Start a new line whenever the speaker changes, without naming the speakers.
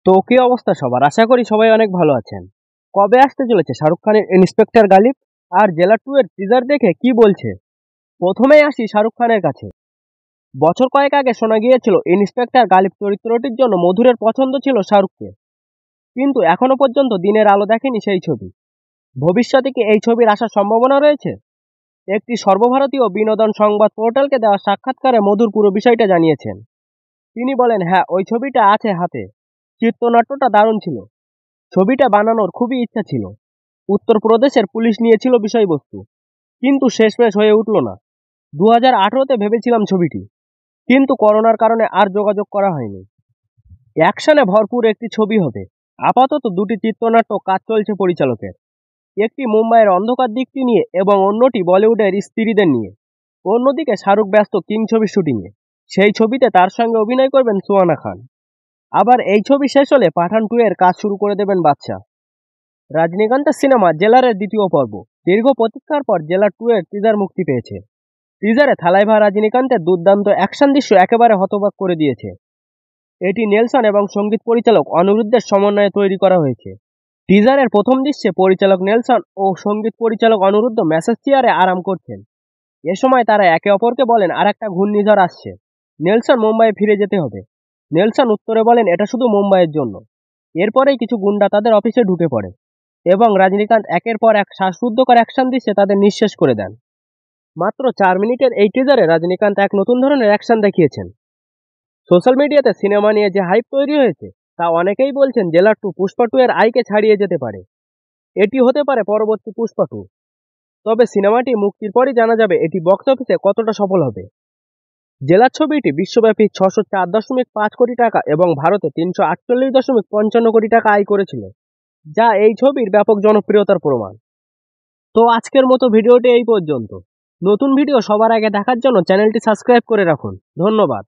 তো কি অবস্থা সবার? আশা করি সবাই অনেক ভালো আছেন। কবে আসতে চলেছে শাহরুখ খানের ইন্সপেক্টর গালিব? আর জেলা 2 এর টিজার দেখে কি বলছে? প্রথমেই আসি শাহরুখ খানের কাছে। বছর কয়েক আগে শোনা গিয়েছিল ইন্সপেক্টর গালিব চরিত্রটির জন্য মধুরের পছন্দ ছিল শাহরুখকে, কিন্তু এখনো পর্যন্ত দিনের আলো দেখেনি সেই ছবি। ভবিষ্যতে কি এই ছবির আসার সম্ভাবনা রয়েছে? একটি সর্বভারতীয় বিনোদন সংবাদ পোর্টালকে দেওয়া সাক্ষাৎকারে মধুর পুরো বিষয়টা জানিয়েছেন। তিনি বলেন, হ্যাঁ, ওই ছবিটা আছে হাতে। চিত্রনাট্যটা দারুণ ছিল। ছবিটা বানানোর খুবই ইচ্ছা ছিল। উত্তরপ্রদেশের পুলিশ নিয়েছিল বিষয়বস্তু, কিন্তু শেষমেশ হয়ে উঠল না। 2018-তে ভেবেছিলাম ছবিটি, কিন্তু করোনার কারণে আর যোগাযোগ করা হয়নি। অ্যাকশনে ভরপুর একটি ছবি হবে। আপাতত দুটি চিত্রনাট্য কাজ চলছে পরিচালকের। একটি মুম্বাইয়ের অন্ধকার দিকটি নিয়ে এবং অন্যটি বলিউডের স্ত্রীদের নিয়ে। অন্যদিকে শাহরুখ ব্যস্ত কিং ছবির শুটিংয়ে। সেই ছবিতে তার সঙ্গে অভিনয় করবেন সুহানা খান। আবার এই ছবি শেষ হলে পাঠান 2 এর কাজ শুরু করে দেবেন বাদশা। রজনীকান্তের সিনেমা জেলারের দ্বিতীয় পর্ব। দীর্ঘ প্রতীক্ষার পর জেলার 2 এর টিজার মুক্তি পেয়েছে। টিজারে থালাইভা রজনীকান্তের দুর্দান্ত অ্যাকশন দৃশ্য একেবারে হতবাক করে দিয়েছে। এটি নেলসন এবং সঙ্গীত পরিচালক অনিরুদ্ধের সমন্বয়ে তৈরি করা হয়েছে। টিজারের প্রথম দৃশ্যে পরিচালক নেলসন ও সঙ্গীত পরিচালক অনিরুদ্ধ ম্যাসেজ চেয়ারে আরাম করছেন। এ সময় তারা একে অপরকে বলেন আর একটা ঘূর্ণিঝড় আসছে, নেলসন মুম্বাইয়ে ফিরে যেতে হবে। নেলসন উত্তরে বলেন এটা শুধু মুম্বাইয়ের জন্য। এরপরেই কিছু গুন্ডা তাদের অফিসে ঢুকে পড়ে এবং রজনীকান্ত একের পর এক শ্বাসরুদ্ধকর অ্যাকশন দৃশ্যে তাদের নিঃশেষ করে দেন। মাত্র 4 মিনিটের এই টিজারে রজনীকান্ত এক নতুন ধরনের অ্যাকশন দেখিয়েছেন। সোশ্যাল মিডিয়াতে সিনেমা নিয়ে যে হাইপ তৈরি হয়েছে, তা অনেকেই বলছেন জেলার 2 পুষ্পা 2 এর আইকে ছাড়িয়ে যেতে পারে। এটি হতে পারে পরবর্তী পুষ্পা 2। তবে সিনেমাটি মুক্তির পরই জানা যাবে এটি বক্স অফিসে কতটা সফল হবে। জেলার ছবিটি বিশ্বব্যাপী 604.5 কোটি টাকা এবং ভারতে 348.55 কোটি টাকা আয় করেছিল, যা এই ছবির ব্যাপক জনপ্রিয়তার প্রমাণ। তো আজকের মতো ভিডিওটি এই পর্যন্ত। নতুন ভিডিও সবার আগে দেখার জন্য চ্যানেলটি সাবস্ক্রাইব করে রাখুন। ধন্যবাদ।